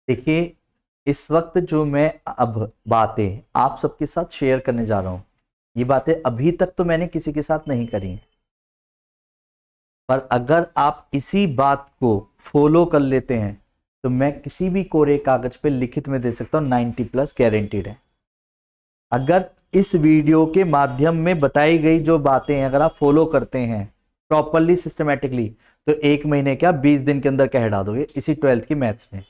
देखिए, इस वक्त जो मैं अब बातें आप सबके साथ शेयर करने जा रहा हूं, ये बातें अभी तक तो मैंने किसी के साथ नहीं करी हैं, पर अगर आप इसी बात को फॉलो कर लेते हैं तो मैं किसी भी कोरे कागज पे लिखित में दे सकता हूं 90+ गारंटीड है। अगर इस वीडियो के माध्यम में बताई गई जो बातें हैं अगर आप फॉलो करते हैं प्रॉपरली सिस्टमेटिकली, तो 1 महीने क्या 20 दिन के अंदर कह दोगे इसी 12th की मैथ्स में।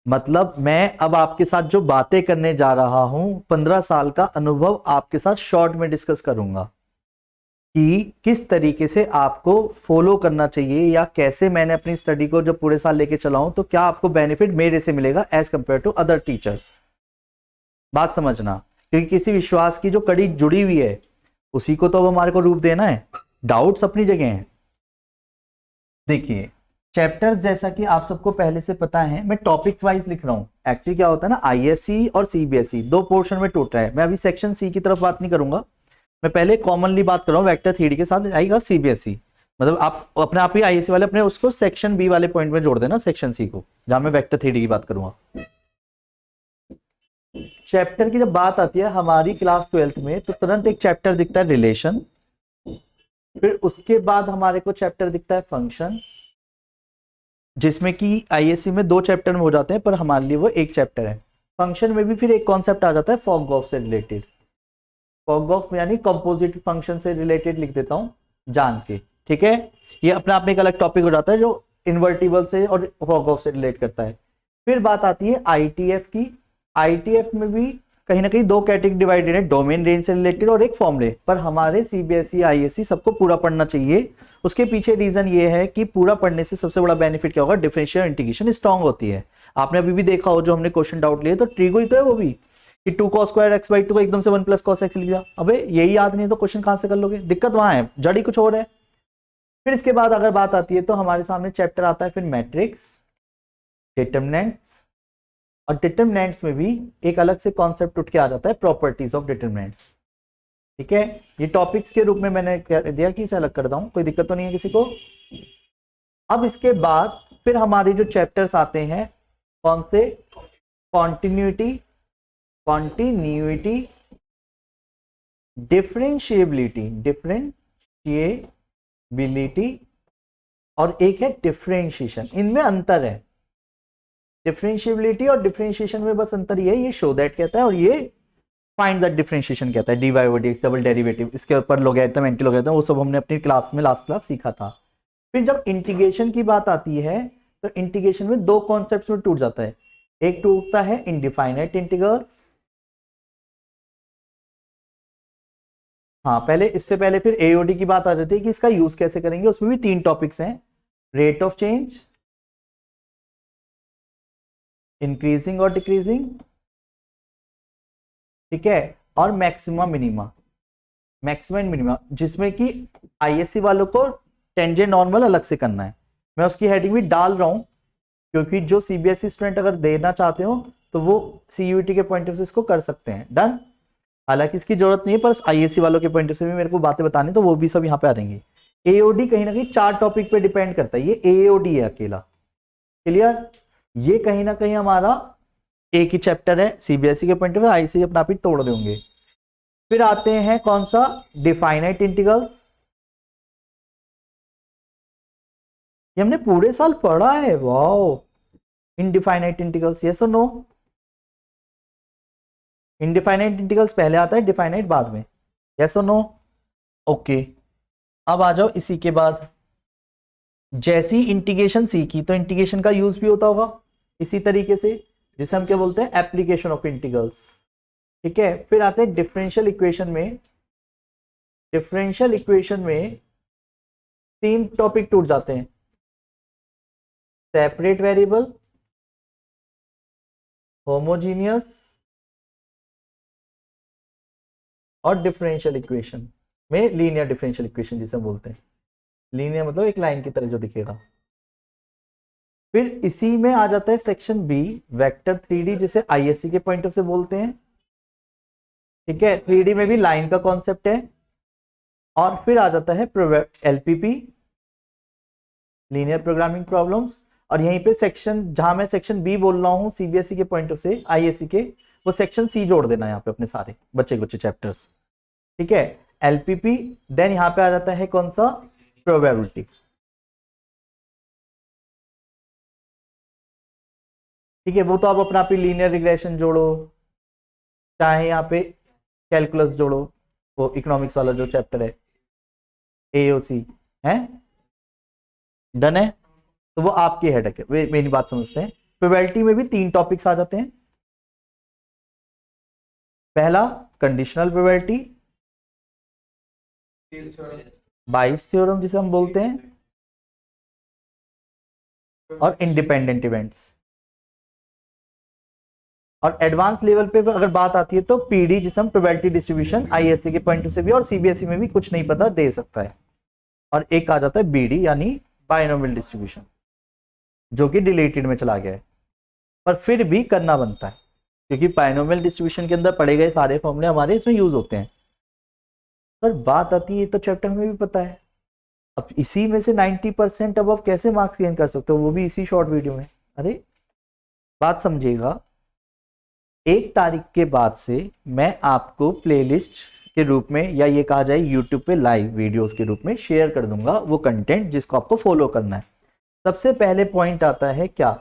मतलब मैं अब आपके साथ जो बातें करने जा रहा हूं 15 साल का अनुभव आपके साथ शॉर्ट में डिस्कस करूंगा कि किस तरीके से आपको फॉलो करना चाहिए या कैसे मैंने अपनी स्टडी को जब पूरे साल लेके चलाऊं तो क्या आपको बेनिफिट मेरे से मिलेगा as compare to other teachers. बात समझना, क्योंकि किसी विश्वास की जो कड़ी जुड़ी हुई है उसी को तो अब हमारे को रूप देना है। डाउट्स अपनी जगह हैं। देखिए, चैप्टर्स जैसा कि आप सबको पहले से पता है मैं टॉपिक्स वाइज लिख रहा हूं। एक्चुअली क्या होता है ना, आईएससी और सीबीएसई दो पोर्शन में टूट रहा है। मैं अभी सेक्शन सी की तरफ बात नहीं करूंगा, मैं पहले कॉमनली बात कर रहा हूँ। वेक्टर थ्योरी के साथ आएगा सीबीएसई, मतलब आप अपने आप ही आईएससी वाले अपने उसको सेक्शन बी वाले पॉइंट में जोड़ देना, सेक्शन सी को, जहां मैं वेक्टर थ्योरी की बात करूंगा। चैप्टर की जब बात आती है हमारी क्लास 12th में तो तुरंत एक चैप्टर दिखता है रिलेशन, फिर उसके बाद हमारे को चैप्टर दिखता है फंक्शन, जिसमें कि आईएससी में 2 चैप्टर में हो जाते हैं पर हमारे लिए वो एक चैप्टर है। फंक्शन में भी फिर एक कॉन्सेप्ट आ जाता है फॉग से रिलेटेड। फॉग यानी कंपोजिट फंक्शन से रिलेटेड लिख देता हूं जान के, ठीक है। ये अपने आप में एक अलग टॉपिक हो जाता है जो इन्वर्टिबल से और फॉग से रिलेट करता है। फिर बात आती है आईटीएफ की। आईटीएफ में भी कहीं ना कहीं 2 कैटेगरी डिवाइडेड है, डोमेन रेंज से रिलेटेड और एक फॉर्मूले। पर हमारे सीबीएसई आईएससी सबको पूरा पढ़ना चाहिए। उसके पीछे रीजन ये है कि पूरा पढ़ने से सबसे बड़ा बेनिफिट क्या होगा, डिफरेंशियल इंटीग्रेशन स्ट्रांग होती है। आपने अभी भी देखा हो जो हमने क्वेश्चन डाउट लिए तो ट्रिगो ही तो है वो भी, कि 2 cos² x/2 को एकदम से 1 + cos x लिख दिया। अबे यही याद नहीं तो क्वेश्चन कहां से कर लोगे, दिक्कत वहां है, जड़ी कुछ और है। फिर इसके बाद अगर बात आती है तो हमारे सामने चैप्टर आता है फिर मैट्रिक्स, डिटरमिनेंट्स, और डिटरमिनेंट्स में भी एक अलग से कॉन्सेप्ट उठ के आ जाता है प्रॉपर्टीज ऑफ डिटरमिनेंट्स, ठीक है। ये टॉपिक्स के रूप में मैंने कह दिया कि इसे अलग कर दूं, कोई दिक्कत तो नहीं है किसी को। अब इसके बाद फिर हमारे जो चैप्टर्स आते हैं कौन से, कॉन्टिन्यूटी, डिफरेंशिएबिलिटी और एक है डिफरेंशिएशन। इनमें अंतर है, डिफरेंशिएबिलिटी और डिफरेंशिएशन में बस अंतर ये है, ये शो दैट कहता है और ये फाइंड दैट डिफरेंशिएशन कहता है, dy/dx डबल डेरिवेटिव, इसके ऊपर लोगैरिथम एंटी लोगैरिथम वो सब हमने अपनी क्लास में लास्ट क्लास सीखा था। फिर जब इंटीग्रेशन की बात आती है तो इंटीग्रेशन में 2 कॉन्सेप्ट्स में टूट जाता है। एक टूटता है इनडिफाइनाइट इंटीग्रल्स, हाँ पहले इससे पहले फिर एओडी की बात आ जाती है कि इसका यूज कैसे करेंगे। उसमें भी 3 टॉपिक्स हैं, रेट ऑफ चेंज, इंक्रीजिंग और डिक्रीजिंग, ठीक है, और maxima minima, maxima and minima, जिसमें कि आईएससी वालों को टेंजेंट नॉर्मल अलग से करना है। मैं उसकी हेडिंग भी डाल रहा हूं क्योंकि जो सीबीएसई स्टूडेंट अगर देना चाहते हो तो वो सीयूईटी के पॉइंट ऑफ से इसको कर सकते हैं, डन। हालांकि इसकी जरूरत नहीं है पर आईएससी वालों के पॉइंट ऑफ से भी मेरे को बातें बतानी तो वो भी सब यहाँ पे आ जाएंगे। एओडी कहीं ना कहीं 4 टॉपिक पे डिपेंड करता है, ये एओडी है अकेला, क्लियर। ये कहीं ना कहीं हमारा एक ही चैप्टर है, सीबीएसई के पॉइंट ऑफ आईएससी अपना आप तोड़ देंगे। फिर आते हैं कौन सा, डिफाइनाइट इंटीग्रल्स। ये हमने पूरे साल पढ़ा है, वाओ। इनडिफाइनाइट इंटीग्रल्स, यस और नो। इनडिफाइनाइट इंटीग्रल्स पहले आता है, डिफाइनाइट बाद में, यस और नो। ओके, अब आ जाओ इसी के बाद, जैसी इंटीग्रेशन सीखी तो इंटीग्रेशन का यूज भी होता होगा इसी तरीके से, जिसे हम क्या बोलते हैं एप्लीकेशन ऑफ इंटीग्रल्स, ठीक है। फिर आते हैं डिफरेंशियल इक्वेशन में। डिफरेंशियल इक्वेशन में 3 टॉपिक टूट जाते हैं, सेपरेट वेरिएबल, होमोजीनियस और डिफरेंशियल इक्वेशन में लीनियर डिफरेंशियल इक्वेशन जिसे हम बोलते हैं। लीनियर मतलब एक लाइन की तरह जो दिखेगा। फिर इसी में आ जाता है सेक्शन बी, वेक्टर 3D, जिसे आईएससी के पॉइंट ऑफ से बोलते हैं, ठीक है। 3D में भी लाइन का कॉन्सेप्ट है। और फिर आ जाता है एलपीपी, लीनियर प्रोग्रामिंग प्रॉब्लम्स, और यहीं पे सेक्शन, जहां मैं सेक्शन बी बोल रहा हूँ सीबीएसई के पॉइंट से, आईएससी के, वो सेक्शन सी जोड़ देना यहाँ पे अपने सारे बच्चे कुछ चैप्टर्स, ठीक है। एलपीपी, देन यहाँ पे आ जाता है कौन सा, प्रोबेबिलिटी, ठीक है। वो तो आप अपना आप लीनियर रिग्रेशन जोड़ो, चाहे यहाँ पे कैलकुलस जोड़ो, वो इकोनॉमिक्स वाला जो चैप्टर है एओसी है, डन है। तो वो आपकी हेडेक है, वे मेरी बात समझते हैं। प्रोबेबिलिटी में भी 3 टॉपिक्स आ जाते हैं। पहला कंडीशनल प्रोबेबिलिटी, बाइस थ्योरम जिसे हम बोलते हैं, और इंडिपेंडेंट इवेंट्स। और एडवांस लेवल पे अगर बात आती है तो पीडी, जिसे हम प्रोबेबिलिटी डिस्ट्रीब्यूशन, आईएससी के पॉइंट से भी और सीबीएसई में भी कुछ नहीं पता दे सकता है। और एक आ जाता है बीडी यानी बाइनोमियल डिस्ट्रीब्यूशन, जो कि डिलीटेड में चला गया है, पर फिर भी करना बनता है क्योंकि बाइनोमियल डिस्ट्रीब्यूशन के अंदर पढ़े गए सारे फॉर्मूले हमारे इसमें यूज होते हैं। पर बात आती है तो चैप्टर में भी पता है, अब इसी में से 90% अब आप कैसे मार्क्स गेन कर सकते हो, वो भी इसी शॉर्ट वीडियो में। अरे बात समझिएगा, 1 तारीख के बाद से मैं आपको प्लेलिस्ट के रूप में, या ये कहा जाए यूट्यूब पे लाइव वीडियोस के रूप में शेयर कर दूंगा वो कंटेंट जिसको आपको फॉलो करना है। सबसे पहले पॉइंट आता है क्या,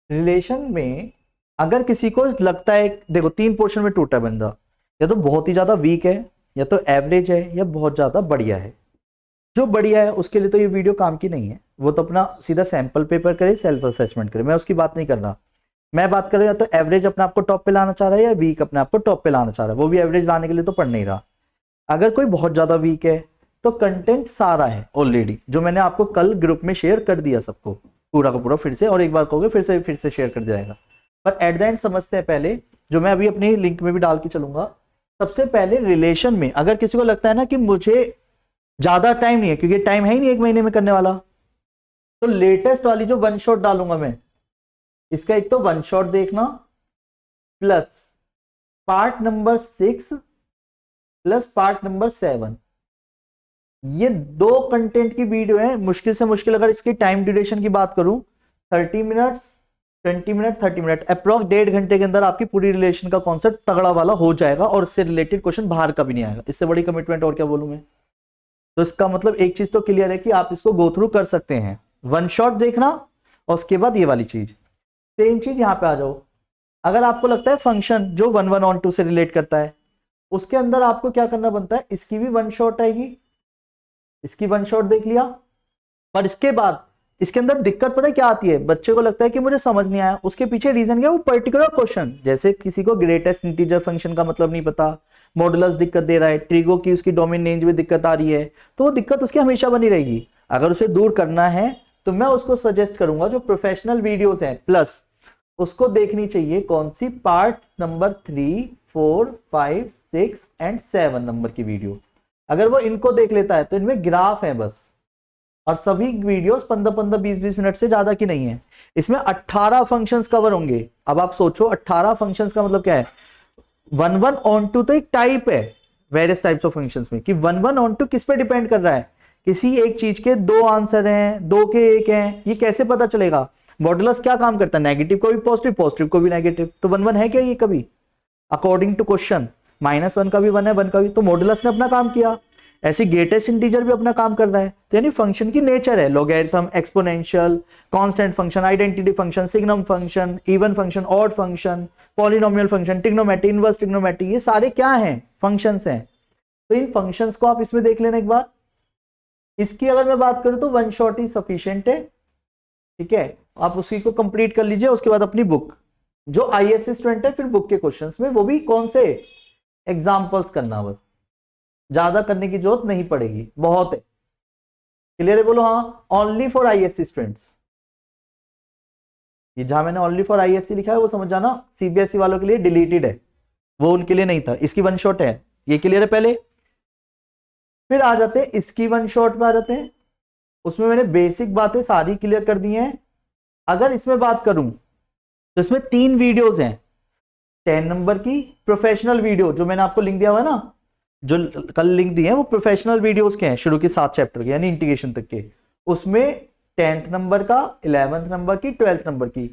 रिलेशन में अगर किसी को लगता है, देखो 3 पोर्शन में टूटा बंदा, या तो बहुत ही ज्यादा वीक है, या तो एवरेज है, या बहुत ज्यादा बढ़िया है। जो बढ़िया है उसके लिए तो ये वीडियो काम की नहीं है, वो तो अपना सीधा सैंपल पेपर करे, सेल्फ असेसमेंट करे, मैं उसकी बात नहीं कर रहा। मैं बात कर रहा हूं या तो एवरेज अपने आपको टॉप पे लाना चाह रहा है, या वीक अपने आपको टॉप पे लाना चाह रहा है, वो भी एवरेज लाने के लिए तो पढ़ नहीं रहा। अगर कोई बहुत ज्यादा वीक है तो कंटेंट सारा है ऑलरेडी, जो मैंने आपको कल ग्रुप में शेयर कर दिया सबको, पूरा का पूरा फिर से, और एक बार कहोगे फिर से शेयर कर दिया जाएगा। पर एट द एंड समझते हैं पहले, जो मैं अभी अपनी लिंक में भी डाल के चलूंगा। सबसे पहले रिलेशन में अगर किसी को लगता है ना कि मुझे ज्यादा टाइम नहीं है, क्योंकि टाइम है ही नहीं 1 महीने में करने वाला, तो लेटेस्ट वाली जो 1 शॉट डालूंगा मैं, इसका एक तो 1 शॉट देखना, plus part number 6 plus part number 7, ये 2 कंटेंट की वीडियो है। मुश्किल से मुश्किल अगर इसकी टाइम ड्यूरेशन की बात करूं, 30 मिनट्स, 20 मिनट, 30 मिनट, अप्रॉक्स 1.5 घंटे के अंदर आपकी पूरी रिलेशन का कॉन्सेप्ट तगड़ा वाला हो जाएगा, और इससे रिलेटेड क्वेश्चन बाहर का भी नहीं आएगा। इससे बड़ी कमिटमेंट और क्या बोलूं मैं। तो इसका मतलब एक चीज तो क्लियर है कि आप इसको गो थ्रू कर सकते हैं, 1 शॉट देखना, और उसके बाद ये वाली चीज। सेम चीज यहां पे आ जाओ, अगर आपको लगता है फंक्शन जो 1 1 on 2 से रिलेट करता है, उसके अंदर आपको क्या करना बनता है, इसकी भी 1 शॉट आएगी, इसकी 1 शॉट देख लिया। पर इसके बाद इसके अंदर दिक्कत पता है क्या आती है, बच्चे को लगता है कि मुझे समझ नहीं आया, उसके पीछे रीजन क्या है, वो पर्टिकुलर क्वेश्चन, जैसे किसी को ग्रेटेस्ट इंटीजर फंक्शन का मतलब नहीं पता, मॉडुलस दिक्कत दे रहा है, ट्रिगो की उसकी डोमेन रेंज में दिक्कत आ रही है, तो वो दिक्कत उसकी हमेशा बनी रहेगी। अगर उसे दूर करना है तो मैं उसको सजेस्ट करूंगा जो प्रोफेशनल वीडियोस हैं, प्लस उसको देखनी चाहिए कौन सी, पार्ट नंबर 3, 4, 5, 6 एंड 7 नंबर की वीडियो। अगर वो इनको देख लेता है तो इनमें ग्राफ है बस, और सभी वीडियोस 15-15, 20-20 मिनट से ज्यादा की नहीं है। इसमें 18 फंक्शंस कवर होंगे। अब आप सोचो 18 फंक्शंस का मतलब क्या है, 1 1 on 2 तो एक टाइप है वेरियस टाइप्स ऑफ फंक्शंस में, कि 1 1 on 2 किस पे डिपेंड कर रहा है, किसी एक चीज के 2 आंसर हैं, 2 के 1 हैं, ये कैसे पता चलेगा। मॉडुलस क्या काम करता है, नेगेटिव को भी पॉजिटिव, पॉजिटिव को भी नेगेटिव, तो 1 1 है क्या ये कभी, अकॉर्डिंग टू क्वेश्चन -1 का भी 1 है, 1 का भी, तो मॉडुलस ने अपना काम किया। ऐसे ग्रेटेस्ट इंटीजर भी अपना काम कर रहा है, तो यानी फंक्शन की नेचर है, logarithm, exponential, constant function, identity function, signum function, even function, odd function, polynomial function, trigonometry, inverse trigonometry, ये सारे क्या हैं, फंक्शंस हैं। तो इन फंक्शंस को आप इसमें देख लेना एक बार। इसकी अगर मैं बात करूं तो 1 शॉट ही सफिशिएंट है, ठीक है, आप उसी को कंप्लीट कर लीजिए। उसके बाद अपनी बुक, जो आईएएस स्टूडेंट है, फिर बुक के क्वेश्चंस में वो भी कौन से एग्जांपल्स करना, बस ज्यादा करने की जरूरत नहीं पड़ेगी, बहुत है। क्लियर है, बोलो हाँ। ओनली फॉर आईएएस स्टूडेंट्स, ये जहां मैंने ओनली फॉर आईएससी लिखा है वो समझ जाना, सीबीएसई वालों के लिए डिलीटेड है, वो उनके लिए नहीं था। इसकी 1 शॉट है, ये क्लियर है पहले। फिर आ जाते हैं इसकी 1 शॉट में आ जाते हैं, उसमें मैंने बेसिक बातें सारी क्लियर कर दी हैं। अगर इसमें बात करूं तो इसमें 3 वीडियोस हैं, 10 नंबर की प्रोफेशनल वीडियो, जो मैंने आपको लिंक दिया हुआ है ना, जो कल लिंक दिए हैं वो प्रोफेशनल वीडियोस के हैं, शुरू के 7 चैप्टर के यानी इंटीग्रेशन तक के। उसमें 10th नंबर का, 11th नंबर की, 12th नंबर की,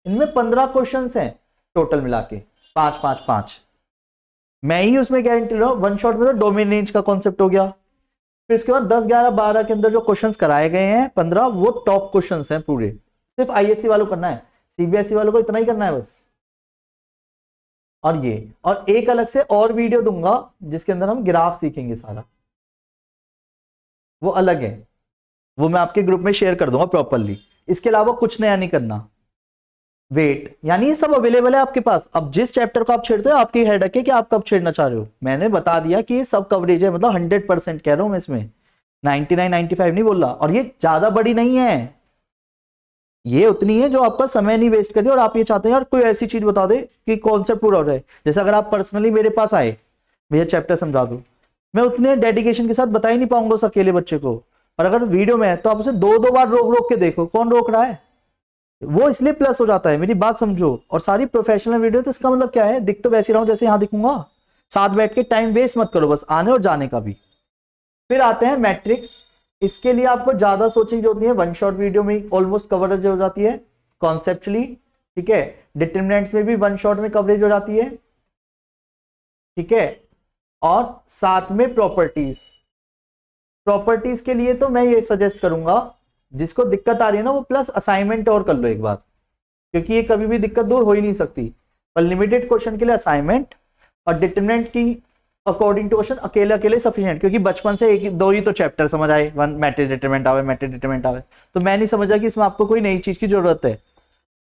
इनमें 15 क्वेश्चंस हैं टोटल मिला के, 5 5 5। मैं ही उसमें गारंटी रहा हूं, वन शॉट में तो डोमेन रेंज का कॉन्सेप्ट हो गया। फिर इसके बाद 10 11 12 के अंदर जो क्वेश्चंस कराए गए हैं 15 वो टॉप क्वेश्चंस हैं पूरे। सिर्फ आईएससी वालों करना है, सीबीएसई वालों को इतना ही करना है बस। और ये, और एक अलग से और वीडियो दूंगा जिसके अंदर हम ग्राफ सीखेंगे सारा, वो अलग है, वो मैं आपके ग्रुप में शेयर कर दूंगा प्रॉपरली। इसके अलावा कुछ नया नहीं करना। वेट यानी ये सब अवेलेबल है आपके पास। अब जिस चैप्टर को आप छेड़ते हो आपकी हेडेक है कि आप कब छेड़ना चाह रहे हो। मैंने बता दिया कि ये सब कवरेज है, मतलब 100% कह रहा हूं मैं इसमें, 99 95 नहीं बोल रहा। और ये ज्यादा बड़ी नहीं है, ये उतनी है जो आपका समय नहीं वेस्ट करे। और आप ये चाहते हैं यार कोई ऐसी चीज बता दे कि कॉन्सेप्ट पूरा हो जाए। जैसे अगर आप पर्सनली मेरे पास आए, भैया चैप्टर समझा दो, मैं उतने डेडिकेशन के साथ बता ही नहीं पाऊंगा उस अकेले बच्चे को। और अगर वीडियो में है तो आप उसे 2 बार रोक रोक के देखो, कौन रोक रहा है, वो इसलिए प्लस हो जाता है। मेरी बात समझो। और सारी प्रोफेशनल वीडियो, तो इसका मतलब क्या है, दिख तो वैसे रहा हूं जैसे यहां दिखूंगा। साथ बैठ के टाइम वेस्ट मत करो, बस आने और जाने का भी। फिर आते हैं मैट्रिक्स। इसके लिए आपको ज्यादा सोचने की जरूरत नहीं है, वन शॉट वीडियो में ऑलमोस्ट कवरेज हो जाती है कॉन्सेप्चुअली, ठीक है। डिटरमिनेंट्स में भी वन शॉट में कवरेज हो जाती है, ठीक है। और साथ में प्रॉपर्टीज, प्रॉपर्टीज के लिए तो मैं ये सजेस्ट करूंगा, जिसको दिक्कत आ रही है ना वो प्लस असाइनमेंट और कर लो एक बार, क्योंकि ये कभी भी दिक्कत दूर हो ही नहीं सकती। पर लिमिटेड क्वेश्चन के लिए असाइनमेंट और डिटरमिनेंट की अकॉर्डिंग टू क्वेश्चन अकेले अकेले सफिशिएंट, क्योंकि बचपन से एक दो ही तो चैप्टर समझ आए, वन मैट्रिक्स डिटरमिनेंट आवे, मैट्रिक्स डिटरमिनेंट आवे, तो मैं नहीं समझा कि इसमें आपको कोई नई चीज की जरूरत है।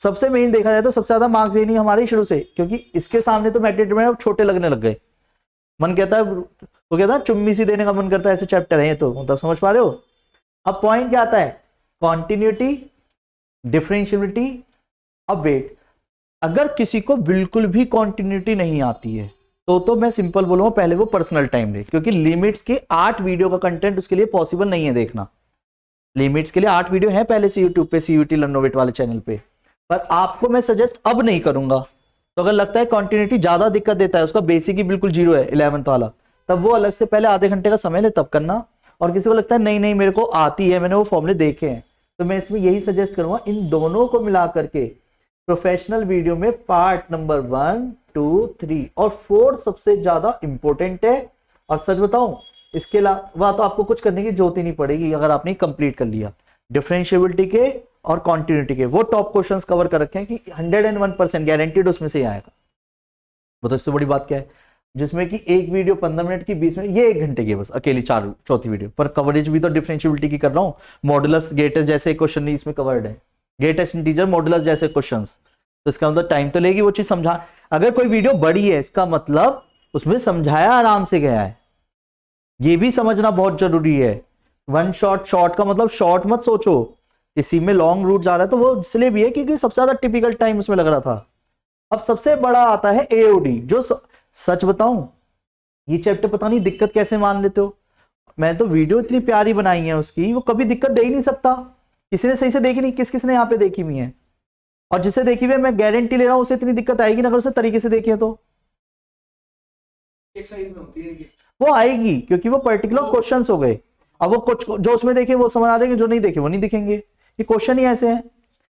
सबसे मेन देखा जाए तो सबसे ज्यादा मार्क्स देनी हमारे शुरू से, क्योंकि इसके सामने तो मैट्रिक्स डिटरमिनेंट छोटे लगने लग गए। मन कहता है, वो कहता है चुम्मी सी देने का मन करता है, ऐसे चैप्टर है ये, तो मतलब समझ पा रहे हो। अब पॉइंट क्या आता है, कॉन्टिन्यूटी, डिफरेंशियबिलिटी। अब वेट, अगर किसी को बिल्कुल भी कॉन्टिन्यूटी नहीं आती है तो मैं सिंपल बोलूंगा पहले वो पर्सनल टाइम ले, क्योंकि लिमिट्स के 8 वीडियो का कंटेंट उसके लिए पॉसिबल नहीं है देखना। लिमिट्स के लिए 8 वीडियो है पहले से यूट्यूब पे, सीयूटी लर्नोवेट वाले चैनल पे। पर आपको मैं सजेस्ट अब नहीं करूंगा। तो अगर लगता है कॉन्टिन्यूटी ज्यादा दिक्कत देता है, उसका बेसिक ही बिल्कुल 0 है 11th वाला, तब वो अलग से पहले आधे घंटे का समय ले तब करना। और किसी को लगता है नहीं नहीं मेरे को आती है, मैंने वो फॉर्मूले देखे हैं, तो मैं इसमें यही सजेस्ट करूंगा, इन दोनों को मिला करके प्रोफेशनल वीडियो में पार्ट नंबर 1 2 3 और 4 सबसे ज्यादा इंपॉर्टेंट है। और सच बताऊं, इसके अलावा तो आपको कुछ करने की जरूरत ही नहीं पड़ेगी अगर आपने कंप्लीट कर लिया। डिफरेंशिएबिलिटी के और कॉन्टिन्यूटी के वो टॉप क्वेश्चंस कवर कर रखे हैं कि 101% गारंटीड उसमें से ही आएगा। वो तो इससे बड़ी बात क्या है, जिसमें कि एक वीडियो 15 मिनट की, 20 मिनट, ये 1 घंटे की बस अकेली चौथी वीडियो पर कवरेज भी तो डिफरेंशिएबिलिटी की कर रहा हूँ। मॉडुलस ग्रेटेस्ट जैसे क्वेश्चन नहीं इसमें कवर्ड है, ग्रेटेस्ट इंटीजर मॉडुलस जैसे क्वेश्चंस, तो इसका मतलब टाइम तो लेगी वो चीज समझा। अगर कोई वीडियो बड़ी है इसका मतलब उसमें समझाया आराम से गया है, ये भी समझना बहुत जरूरी है। वन शॉट, शॉर्ट का मतलब शॉर्ट मत सोचो, किसी में लॉन्ग रूट जा रहा है तो वो इसलिए भी है क्योंकि सबसे ज्यादा टिपिकल टाइम उसमें लग रहा था। अब सबसे बड़ा आता है एओडी, जो सच बताऊं ये चैप्टर पता नहीं दिक्कत कैसे मान लेते हो। मैं तो वीडियो इतनी प्यारी बनाई है उसकी, वो कभी दिक्कत दे ही नहीं सकता। किसी ने सही से देखी नहीं, किसने यहाँ पे देखी हुई है, और जिसे देखी हुई है मैं गारंटी ले रहा हूं उसे इतनी दिक्कत आएगी ना अगर उसे तरीके से देखी है तो। एक्सरसाइज में होती है वो आएगी क्योंकि वो पर्टिकुलर क्वेश्चंस हो गए। अब वो कुछ जो उसमें देखे वो समझ आ रहे हैं, जो नहीं देखे वो नहीं दिखेंगे, ये क्वेश्चन ही ऐसे हैं।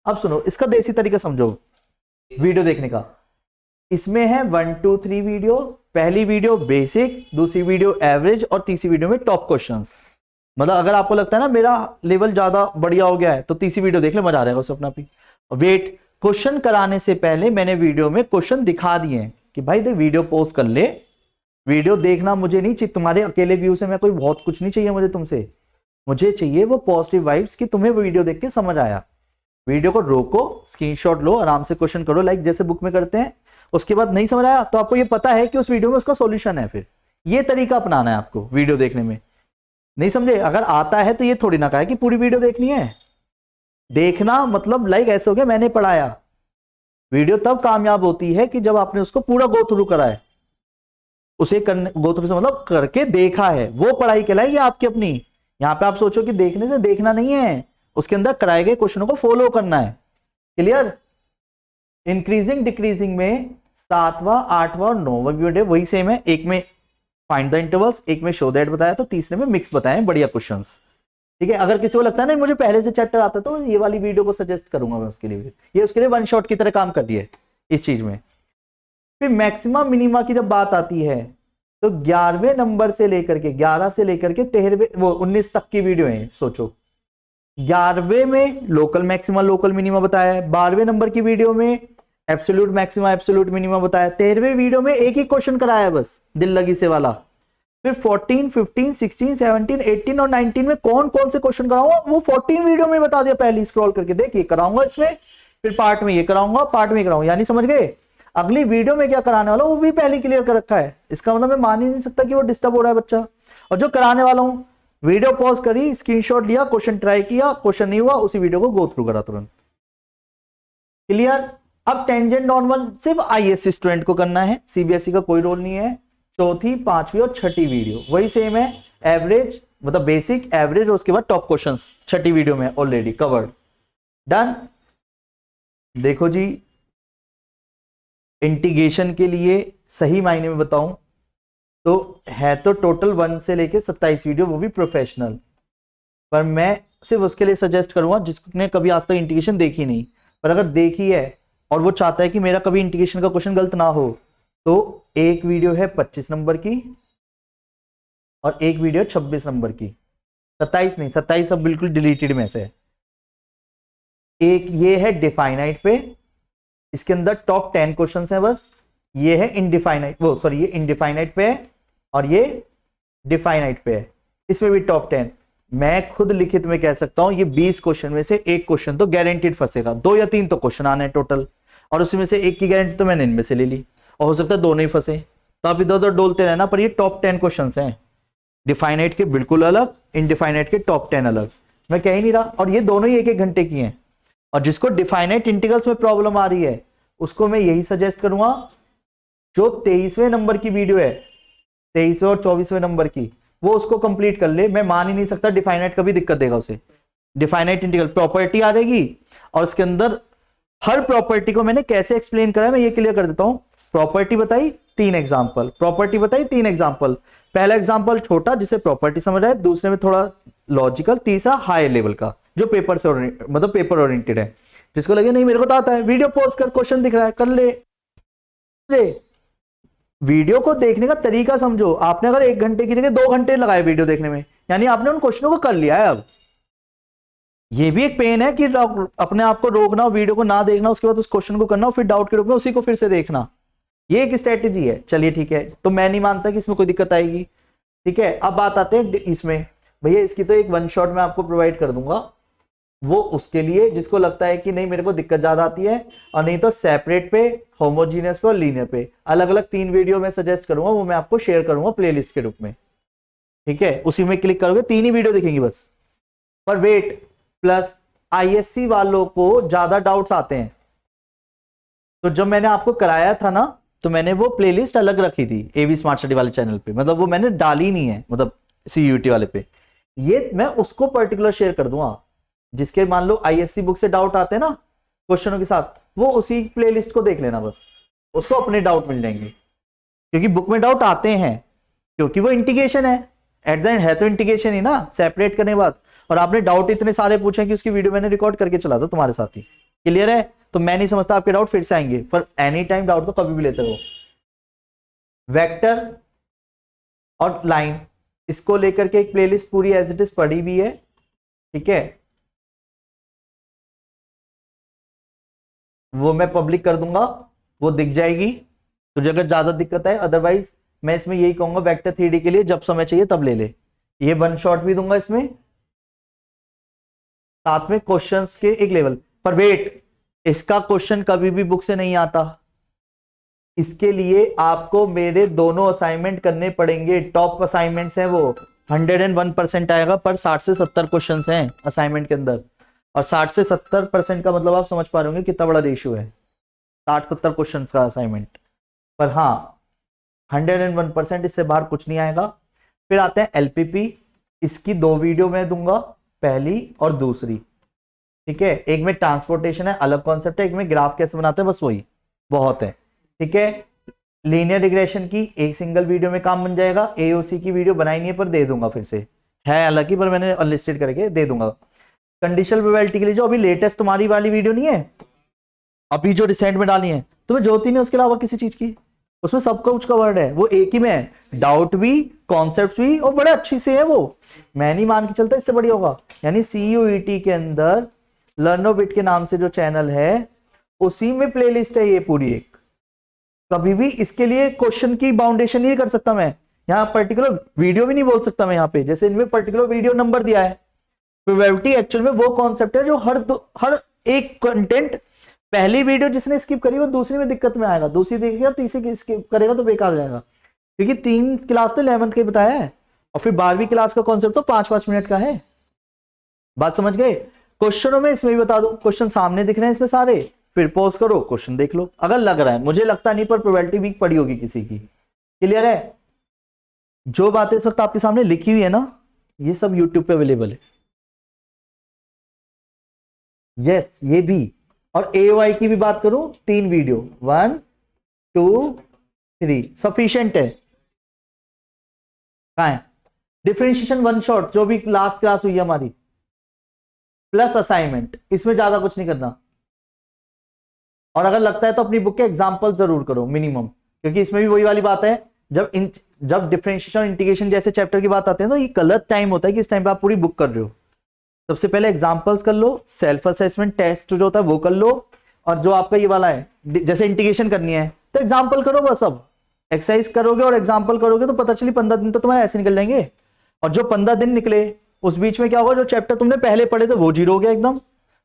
अब सुनो, इसका देसी तरीका समझो वीडियो देखने का। इसमें है 1 2 3 वीडियो, पहली वीडियो बेसिक, दूसरी वीडियो एवरेज और तीसरी वीडियो में टॉप क्वेश्चंस। मतलब अगर आपको लगता है ना मेरा लेवल ज्यादा बढ़िया हो गया है तो तीसरी वीडियो देख ले, मजा आ रहेगा उसे अपना भी। वेट, क्वेश्चन कराने से पहले मैंने वीडियो में क्वेश्चन दिखा दिए हैं कि भाई देख वीडियो पॉज कर ले, वीडियो देखना मुझे नहीं चाहिए तुम्हारे अकेले व्यू से, मैं कोई बहुत कुछ नहीं चाहिए मुझे तुमसे, मुझे चाहिए वो पॉजिटिव वाइब्स कि तुम्हें वो वीडियो देख के समझ आया। वीडियो को रोको, स्क्रीनशॉट लो, आराम से क्वेश्चन करो लाइक जैसे बुक में करते हैं। उसके बाद नहीं समझ आया तो आपको ये पता है कि उस वीडियो में उसका सॉल्यूशन है, फिर ये तरीका अपनाना है आपको वीडियो देखने में। नहीं समझे, अगर आता है तो ये थोड़ी ना कहा कि पूरी वीडियो देखनी है। देखना मतलब लाइक ऐसे हो गया मैंने पढ़ाया। वीडियो तब कामयाब होती है कि जब आपने उसको पूरा गो थ्रू करा है, उसे करने गो थ्रू से मतलब करके देखा है, वो पढ़ाई कहलाएगी आपकी अपनी। यहां पे आप सोचो कि देखने से देखना नहीं है, उसके अंदर कराए गए क्वेश्चनों को फॉलो करना है। क्लियर? इंक्रीजिंग डिक्रीजिंग में 7वां 8वां और 9वां वीडियो वही सेम है। एक में फाइंड द इंटरवल्स, एक में शो दैट बताया, तो तीसरे में मिक्स बताए बढ़िया क्वेश्चंस। ठीक है, अगर किसी को लगता है ना मुझे पहले से चैप्टर आता तो ये वाली वीडियो को सजेस्ट करूंगा मैं उसके लिए, ये उसके लिए वन शॉट की तरह काम कर रही है इस चीज में। फिर मैक्सिमम मिनिमा की जब बात आती है तो 11वें नंबर से लेकर के 11 से लेकर के 13वें वो 19 तक की वीडियो है। सोचो 11वें में लोकल मैक्सिमा लोकल मिनिमा बताया है, 12वें नंबर की वीडियो में एब्सोल्यूट मैक्सिमा एब्सोल्यूट मिनिमा बताया, 13वें वीडियो में एक ही क्वेश्चन कराया है बस, दिल लगी से वाला। फिर 14, 15, 16, 17, 18 और 19 में कौन कौन से क्वेश्चन कराऊंगा वो 14 वीडियो में बता दिया पहले, स्क्रॉल करके देखिए कराऊंगा इसमें, फिर पार्ट में ये कराऊंगा, पार्ट में कराऊंगा, यानी समझ गए अगली वीडियो में क्या कराने वाला वो भी पहले क्लियर कर रखा है। इसका मतलब मैं मान ही नहीं सकता कि वो डिस्टर्ब हो रहा है बच्चा। और जो कराने वाला हूं वीडियो पॉज करी, स्क्रीनशॉट लिया, क्वेश्चन ट्राई किया, क्वेश्चन नहीं हुआ उसी वीडियो को गो थ्रू करा तुरंत। क्लियर। अब टेंजेंट नॉर्मल सिर्फ आईएससी स्टूडेंट को करना है, सीबीएसई का कोई रोल नहीं है। चौथी, पांचवी और छठी वीडियो वही सेम है, एवरेज मतलब बेसिक एवरेज और उसके बाद टॉप क्वेश्चंस छठी वीडियो में ऑलरेडी कवर्ड। डन। देखो जी इंटीग्रेशन के लिए सही मायने में बताऊं तो है तो टोटल 1 से लेके 27 वीडियो, वो भी प्रोफेशनल, पर मैं सिर्फ उसके लिए सजेस्ट करूंगा जिसने कभी आज तक इंटीग्रेशन देखी नहीं, पर अगर देखी है और वो चाहता है कि मेरा कभी इंटीग्रेशन का क्वेश्चन गलत ना हो तो एक वीडियो है 25 नंबर की और एक वीडियो 26 नंबर की, 27 नहीं, 27 अब बिल्कुल डिलीटेड में से। एक ये है डिफाइनाइट पे, इसके अंदर टॉप 10 क्वेश्चन है बस, ये है इनडिफाइनाइट वो सॉरी ये इनडिफाइनाइट पे है और ये डिफाइनाइट पे है, इसमें भी टॉप 10। मैं खुद लिखित में कह सकता हूं ये 20 क्वेश्चन में से एक क्वेश्चन तो गारंटीड फंसेगा, 2 या 3 तो क्वेश्चन आने हैं टोटल, और उसमें से एक की गारंटी तो मैंने इनमें से ले ली, और हो सकता है दोनों ही फंसे, तो आप इधर उधर डोलते रहना। पर ये टॉप 10 क्वेश्चन हैं, डिफाइनाइट के बिल्कुल अलग, इनडिफाइनाइट के टॉप 10 अलग, मैं कह ही नहीं रहा, और ये दोनों ही 1-1 घंटे की हैं। और जिसको डिफाइनाइट इंटीग्रल्स में प्रॉब्लम आ रही है उसको मैं यही सजेस्ट करूंगा, जो 23वें नंबर की वीडियो है 23वें और 24वें नंबर की, वो उसको कंप्लीट कर ले। मैं मान ही नहीं सकता डिफाइनाइट कभी दिक्कत देगा उसे। डिफाइनाइट इंटीग्रल प्रॉपर्टी आ जाएगी और उसके अंदर हर प्रॉपर्टी को मैंने कैसे एक्सप्लेन करा है मैं ये क्लियर कर देता हूं। प्रॉपर्टी बताई 3 एग्जांपल, प्रॉपर्टी बताई 3 एग्जांपल। पहला एग्जांपल छोटा जिसे प्रॉपर्टी समझ आए, दूसरे में थोड़ा लॉजिकल, तीसरा हाई लेवल का जो पेपर से मतलब पेपर ओरिएंटेड है। जिसको लगे नहीं मेरे को तो आता है, वीडियो पॉज कर, क्वेश्चन दिख रहा है कर ले। वीडियो को देखने का तरीका समझो, आपने अगर 1 घंटे की जगह 2 घंटे लगाए वीडियो देखने में, यानी आपने उन क्वेश्चनों को कर लिया है। अब ये भी एक पेन है कि अपने आप को रोकना, वीडियो को ना देखना, उसके बाद उस क्वेश्चन को करना, फिर डाउट के रूप में उसी को फिर से देखना, ये एक स्ट्रेटेजी है। चलिए ठीक है, तो मैं नहीं मानता कि इसमें कोई दिक्कत आएगी। ठीक है, अब बात आते हैं इसमें, भैया इसकी तो एक 1 शॉट में आपको प्रोवाइड कर दूंगा, वो उसके लिए जिसको लगता है कि नहीं मेरे को दिक्कत ज्यादा आती है, और नहीं तो सेपरेट पे, होमोजीनियस पे और लीनियर पे अलग अलग 3 वीडियो में सजेस्ट करूंगा, वो मैं आपको शेयर करूंगा प्लेलिस्ट के रूप में। ठीक है, उसी में क्लिक करोगे 3 ही वीडियो दिखेंगी बस। पर वेट, प्लस आईएससी वालों को ज्यादा डाउट्स आते हैं, तो जब मैंने आपको कराया था ना तो मैंने वो प्लेलिस्ट अलग रखी थी एवी स्मार्ट स्टडी वाले चैनल पे, मतलब वो मैंने डाली नहीं है, मतलब सीयूटी वाले पे। ये मैं उसको पर्टिकुलर शेयर कर दूंगा जिसके मान लो आईएससी बुक से डाउट आते हैं ना क्वेश्चनों के साथ, वो उसी प्लेलिस्ट को देख लेना बस, उसको अपने डाउट मिल जाएंगे। क्योंकि बुक में डाउट आते हैं, क्योंकि वो इंटीग्रेशन है, एट द एंड है तो इंटीग्रेशन ही ना, सेपरेट करने के बाद। और आपने डाउट इतने सारे पूछे कि उसकी वीडियो मैंने रिकॉर्ड करके चला था तुम्हारे साथ ही। क्लियर है? तो मैं नहीं समझता आपके डाउट फिर से आएंगे, पर एनी टाइम डाउट तो कभी भी लेते रहो। वेक्टर और लाइन, इसको लेकर के एक प्लेलिस्ट पूरी एज इट इज पड़ी भी है। ठीक है, वो मैं पब्लिक कर दूंगा, वो दिख जाएगी तुझे अगर ज्यादा दिक्कत है। अदरवाइज मैं इसमें यही कहूंगा वेक्टर 3D के लिए जब समय चाहिए तब ले ले। ये 1 शॉट भी दूंगा इसमें, साथ में क्वेश्चंस के एक लेवल पर। वेट, इसका क्वेश्चन कभी भी बुक से नहीं आता, इसके लिए आपको मेरे दोनों असाइनमेंट करने पड़ेंगे। टॉप असाइनमेंट्स हैं वो, 101% आएगा, पर 60 से 70 क्वेश्चन हैं असाइनमेंट के अंदर। और 60 से 70% का मतलब आप समझ पा रहे होंगे कितना बड़ा रेशियो है, 60-70 क्वेश्चन का असाइनमेंट। पर हाँ 101% इससे बाहर कुछ नहीं आएगा। फिर आते हैं एलपीपी, इसकी 2 वीडियो मैं दूंगा, पहली और दूसरी। ठीक है, एक में ट्रांसपोर्टेशन है, अलग कॉन्सेप्ट है, एक में ग्राफ कैसे बनाते हैं, बस वही बहुत है। ठीक है, लीनियर रिग्रेशन की एक सिंगल वीडियो में काम बन जाएगा। एओसी की वीडियो बनाई नहीं है पर दे दूंगा फिर से, है हालांकि, पर मैंने अनलिस्टेड करके दे दूंगा। कंडीशनल प्रोबेबिलिटी के लिए जो अभी लेटेस्ट तुम्हारी वाली वीडियो नहीं है, अभी जो रिसेंट में डाली है, तुम्हें जरूरत ही नहीं उसके अलावा किसी चीज की, उसमें सब कुछ कवर्ड है, वो एक ही में है, डाउट भी, कॉन्सेप्ट भी, और बड़े अच्छी से है वो। मैं नहीं मान के चलता इससे बढ़िया होगा। यानी CUET के अंदर लर्नोबिट के नाम से जो चैनल है उसी में प्लेलिस्ट है ये पूरी एक। कभी भी इसके लिए क्वेश्चन की बाउंडेशन नहीं कर सकता मैं, यहाँ पर्टिकुलर वीडियो भी नहीं बोल सकता मैं यहाँ पे, जैसे इनमें पर्टिकुलर वीडियो नंबर दिया है। प्रोबेबिलिटी एक्चुअल में वो कॉन्सेप्ट है जो हर एक कंटेंट, पहली वीडियो जिसने स्किप करी वो दूसरी में दिक्कत में आएगा, दूसरी देखेगा, तीसरी स्किप करेगा तो बेकार हो जाएगा, क्योंकि 3 क्लास तो 11th के बताया है, और फिर 12वीं क्लास का कॉन्सेप्ट तो 5-5 मिनट का है। बात समझ गए? क्वेश्चनों में इसमें भी बता दो, क्वेश्चन सामने दिख रहे हैं इसमें सारे, फिर पॉज करो, क्वेश्चन देख लो अगर लग रहा है। मुझे लगता नहीं, पर प्रोबेबिलिटी वीक पड़ी होगी किसी की। क्लियर है? जो बातें इस वक्त आपके सामने लिखी हुई है ना, ये सब यूट्यूब पे अवेलेबल है। यस, ये भी। और AOI की भी बात करूं, 3 वीडियो, 1 2 3 सफिशिएंट है। कहां है? डिफरेंशिएशन 1 शॉट जो भी लास्ट क्लास हुई है हमारी, प्लस असाइनमेंट, इसमें ज्यादा कुछ नहीं करना। और अगर लगता है तो अपनी बुक के एग्जाम्पल जरूर करो मिनिमम, क्योंकि इसमें भी वही वाली बात है, जब डिफरेंशिएशन और इंटीग्रेशन जैसे चैप्टर की बात आती है तो ये गलत टाइम होता है कि इस टाइम पे आप पूरी बुक कर रहे हो। सबसे पहले एग्जाम्पल्स कर लो, सेल्फ असेसमेंट टेस्ट जो होता है वो कर लो, और जो आपका ये वाला है जैसे इंटीग्रेशन करनी है तो एग्जाम्पल करो, बस अब एक्सरसाइज करोगे और एग्जाम्पल करोगे तो पता चली 15 दिन तो तुम्हारे ऐसे निकल जाएंगे। और जो 15 दिन निकले उस बीच में क्या होगा, जो चैप्टर तुमने पहले पढ़े थे वो जीरो हो गया, एकदम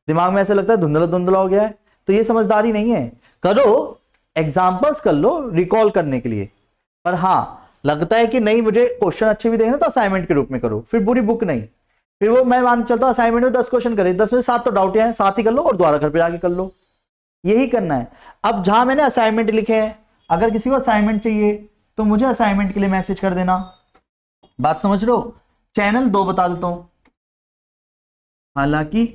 दिमाग में ऐसा लगता है धुंधला धुंधला हो गया है, तो ये समझदारी नहीं है। करो, एग्जाम्पल्स कर लो रिकॉल करने के लिए, पर हाँ लगता है कि नहीं मुझे क्वेश्चन अच्छे भी देंगे तो असाइनमेंट के रूप में करो, फिर पूरी बुक नहीं। फिर वो मैं मान चलता हूं असाइनमेंट में 10 क्वेश्चन करे, 10 में 7 तो डाउट है, 7 ही कर लो और दोबारा घर पे जाके कर लो, यही करना है। अब जहां मैंने असाइनमेंट लिखे हैं, अगर किसी को असाइनमेंट चाहिए तो मुझे असाइनमेंट के लिए मैसेज कर देना। बात समझ लो। चैनल 2 बता देता हूं, हालांकि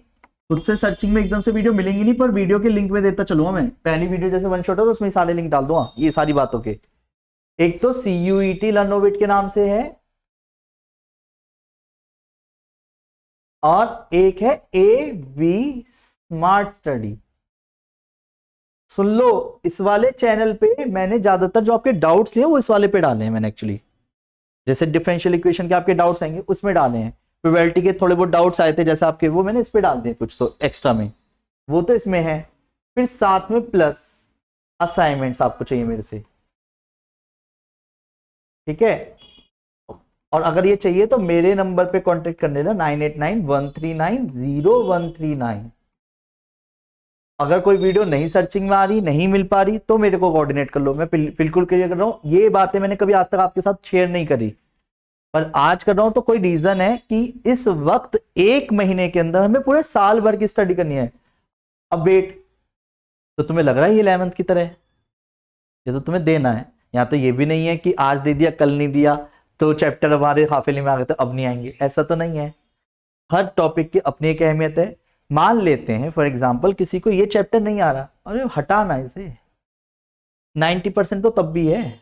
खुद से सर्चिंग में एकदम से वीडियो मिलेंगी नहीं, पर वीडियो के लिंक में देता चलूंगा मैं। पहली वीडियो जैसे 1 शॉट है तो उसमें सारे लिंक डाल दूंगा ये सारी बातों के। एक तो CUET लर्नोबिट के नाम से है, और एक है AV स्मार्ट स्टडी। सुन लो, इस वाले चैनल पे मैंने ज्यादातर जो आपके डाउट्स लिए वो इस वाले पे डाले हैं मैंने एक्चुअली, जैसे डिफरेंशियल इक्वेशन के आपके डाउट्स आएंगे उसमें डाले हैं, प्रोबेबिलिटी के थोड़े बहुत डाउट्स आए थे जैसे आपके, वो मैंने इस पे डाल दिए कुछ तो एक्स्ट्रा में, वो तो इसमें है। फिर साथ में प्लस असाइनमेंट्स आपको चाहिए मेरे से, ठीक है? और अगर ये चाहिए तो मेरे नंबर पे कांटेक्ट कर लेना, 9891390139। अगर कोई वीडियो नहीं सर्चिंग में आ रही, नहीं मिल पा रही, तो मेरे को कोऑर्डिनेट कर लो, मैं बिल्कुल क्लियर कर रहा हूं। ये बातें मैंने कभी आज तक आपके साथ शेयर नहीं करी, पर आज कर रहा हूं तो कोई रीजन है कि इस वक्त 1 महीने के अंदर हमें पूरे साल भर की स्टडी करनी है। अब वेट, तो तुम्हें लग रहा है ये 11th की तरह है, ये तो तुम्हें देना है। यहाँ तो ये भी नहीं है कि आज दे दिया कल नहीं दिया तो चैप्टर हमारे हाफिले में आ गए तो अब नहीं आएंगे, ऐसा तो नहीं है। हर टॉपिक की अपनी एक अहमियत है। मान लेते हैं फॉर एग्जांपल किसी को ये चैप्टर नहीं आ रहा, अरे हटाना इसे, 90% तो तब भी है।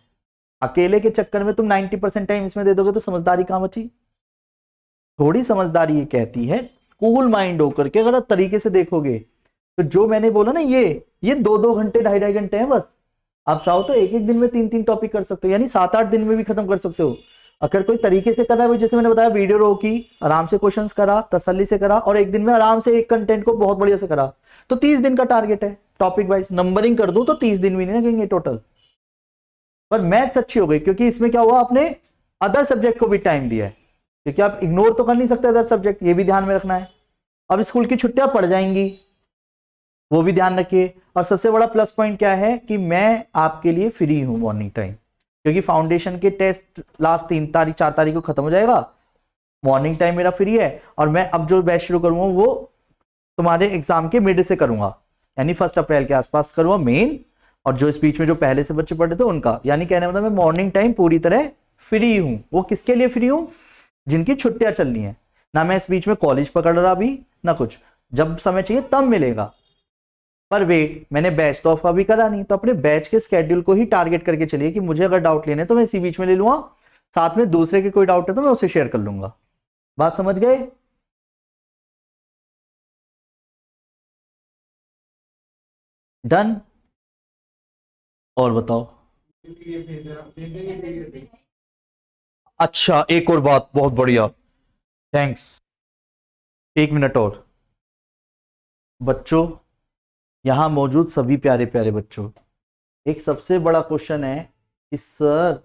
अकेले के चक्कर में तुम 90% टाइम इसमें दे दोगे तो समझदारी कहां बची? थोड़ी समझदारी ये कहती है कूल माइंड होकर के अगर तरीके से देखोगे तो जो मैंने बोला ना, ये 2-2 घंटे 2.5 घंटे हैं बस। आप चाहो तो एक दिन में 3-3 टॉपिक कर सकते हो, यानी 7-8 दिन में भी खत्म कर सकते हो अगर कोई तरीके से कर रहा है। जैसे मैंने बताया, वीडियो रोकी, आराम से क्वेश्चंस करा, तसल्ली से करा, और एक दिन में आराम से एक कंटेंट को बहुत बढ़िया से करा, तो 30 दिन का टारगेट है। टॉपिक वाइज नंबरिंग कर दूं तो 30 दिन भी नहीं लगेंगे टोटल। पर मैथ्स अच्छी हो गई क्योंकि इसमें क्या हुआ, आपने अदर सब्जेक्ट को भी टाइम दिया है, क्योंकि आप इग्नोर तो कर नहीं सकते अदर सब्जेक्ट, ये भी ध्यान में रखना है। अब स्कूल की छुट्टियां पड़ जाएंगी, वो भी ध्यान रखिए। और सबसे बड़ा प्लस पॉइंट क्या है कि मैं आपके लिए फ्री हूं मॉर्निंग टाइम, क्योंकि फाउंडेशन के टेस्ट लास्ट 3 तारीख 4 तारीख को खत्म हो जाएगा। मॉर्निंग टाइम मेरा फ्री है, और मैं अब जो बैच शुरू करूंगा वो तुम्हारे एग्जाम के मिड से करूंगा, यानी 1 अप्रैल के आसपास करूंगा मेन, और जो इस बीच में जो पहले से बच्चे पढ़े थे उनका, यानी कहने मतलब मैं मॉर्निंग टाइम पूरी तरह फ्री हूं। वो किसके लिए फ्री हूं? जिनकी छुट्टियां चलनी है ना, मैं इस बीच में कॉलेज पकड़ रहा भी ना कुछ, जब समय चाहिए तब मिलेगा। पर वेट, मैंने बैच तो ऑफर भी करा नहीं, तो अपने बैच के स्केड्यूल को ही टारगेट करके चलिए कि मुझे अगर डाउट लेने तो मैं इसी बीच में ले लूंगा, साथ में दूसरे के कोई डाउट है तो मैं उसे शेयर कर लूंगा। बात समझ गए? डन। और बताओ। अच्छा, एक और बात, बहुत बढ़िया, थैंक्स। 1 मिनट और। बच्चों, यहां मौजूद सभी प्यारे प्यारे बच्चों, एक सबसे बड़ा क्वेश्चन है कि सर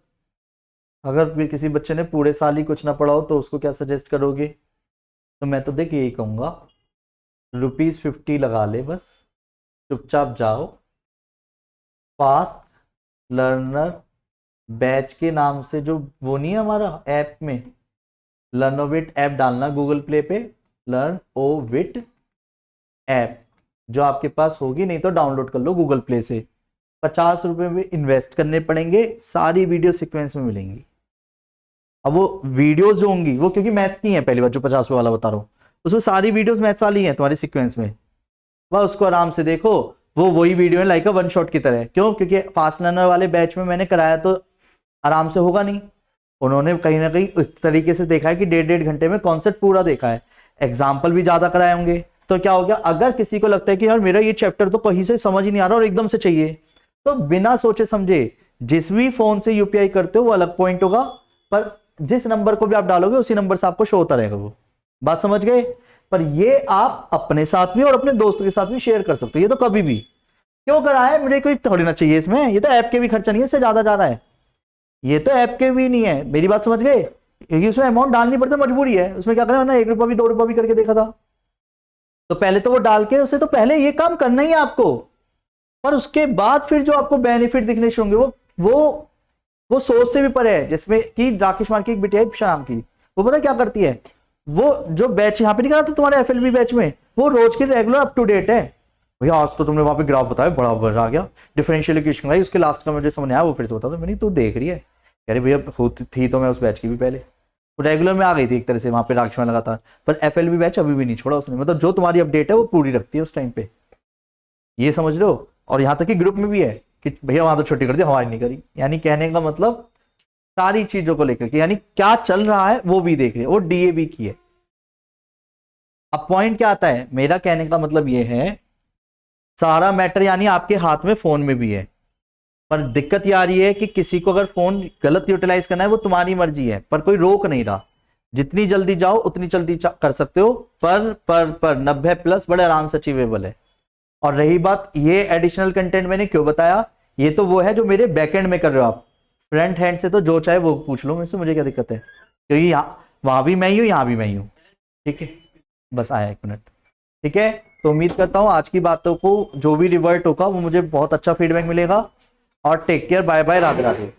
अगर भी किसी बच्चे ने पूरे साल ही कुछ ना पढ़ा हो तो उसको क्या सजेस्ट करोगे? तो मैं तो देखिए यही कहूंगा, ₹50 लगा ले बस, चुपचाप जाओ, फास्ट लर्नर बैच के नाम से जो वो नहीं है हमारा ऐप में, लर्नोविट ऐप डालना गूगल प्ले पे, लर्न ओ विट ऐप जो आपके पास होगी, नहीं तो डाउनलोड कर लो गूगल प्ले से। ₹50 में इन्वेस्ट करने पड़ेंगे, सारी वीडियो सीक्वेंस में मिलेंगी। अब वो वीडियोस जो होंगी वो क्योंकि मैथ्स की हैं, पहली बार जो ₹50 वाला बता रहा हूँ उसमें सारी वीडियोस मैथ्स वाली हैं तुम्हारी सीक्वेंस में, वह उसको आराम से देखो, वो वही वीडियो है लाइक वन शॉट की तरह। क्यों? क्योंकि फास्ट लर्नर वाले बैच में मैंने कराया तो आराम से होगा नहीं, उन्होंने कहीं ना कहीं इस तरीके से देखा है कि 1.5 घंटे में कॉन्सेप्ट पूरा देखा है, एग्जाम्पल भी ज्यादा कराए होंगे। तो क्या हो गया, अगर किसी को लगता है कि यार मेरा ये चैप्टर तो कहीं से समझ ही नहीं आ रहा और एकदम से चाहिए, तो बिना सोचे समझे जिस भी फोन से यूपीआई करते हो वो अलग पॉइंट होगा, पर जिस नंबर को भी आप डालोगे उसी नंबर से आपको शो होता रहेगा वो। बात समझ गए? पर ये आप अपने साथ भी और अपने दोस्तों के साथ भी शेयर कर सकते हो, ये तो कभी भी। क्यों करा है, मुझे कोई थोड़ी ना चाहिए इसमें, ये तो ऐप के भी खर्चा नहीं है, इससे ज्यादा जा रहा है, ये तो ऐप के भी नहीं है, मेरी बात समझ गए? क्योंकि उसमें अमाउंट डालनी पड़ती है, मजबूरी है, उसमें क्या करें ना, ₹1 भी ₹2 भी करके देखा था, तो पहले तो वो डाल के उसे, तो पहले ये काम करना ही है आपको, पर उसके बाद फिर जो आपको बेनिफिट दिखने शुरू होंगे वो सोच से भी परे है। जिसमें कि राकेश मार की एक बेटी है शाम की, वो पता क्या करती है, वो जो बैच यहाँ पे नहीं करा था तुम्हारे एफएलबी बैच में, वो रोज की रेगुलर अप टू डेट है। भैया आज तो तुमने वहां पे ग्राफ बताया, बड़ा बड़ा आ गया, डिफरेंशियल इक्वेशन आई, उसके लास्ट का मुझे समझ आया, वो फिर से बता दो। मैंने तू देख रही है, कह रही भैया होती थी तो मैं उस बैच की भी पहले, वो रेगुलर में आ गई थी एक तरह से वहां पे राकेश में लगातार, पर एफएलबी बैच अभी भी नहीं छोड़ा उसने, मतलब जो तुम्हारी अपडेट है वो पूरी रखती है उस टाइम पे, ये समझ लो। और यहां तक कि ग्रुप में भी है कि भैया वहां तो छुट्टी कर दी, हमारी नहीं करी, यानी कहने का मतलब सारी चीजों को लेकर के, यानी क्या चल रहा है वो भी देख रहे, वो डीएबी की है। अब पॉइंट क्या आता है, मेरा कहने का मतलब ये है, सारा मैटर यानी आपके हाथ में फोन में भी है, पर दिक्कत ये आ रही है कि किसी को अगर फोन गलत यूटिलाइज करना है वो तुम्हारी मर्जी है, पर कोई रोक नहीं रहा, जितनी जल्दी जाओ उतनी जल्दी कर सकते हो, पर 90+ बड़े आराम से अचीवेबल है। और रही बात ये एडिशनल कंटेंट मैंने क्यों बताया, ये तो वो है जो मेरे बैकएंड में कर रहे हो आप, फ्रंट हैंड से तो जो चाहे वो पूछ लो मुझसे, मुझे क्या दिक्कत है, क्योंकि यहाँ वहां भी मैं ही हूँ यहाँ भी मैं ही हूँ। ठीक है, बस आया 1 मिनट। ठीक है, तो उम्मीद करता हूँ आज की बातों को जो भी रिवर्ट होगा वो मुझे बहुत अच्छा फीडबैक मिलेगा, और take care, bye bye, Radhe Radhe.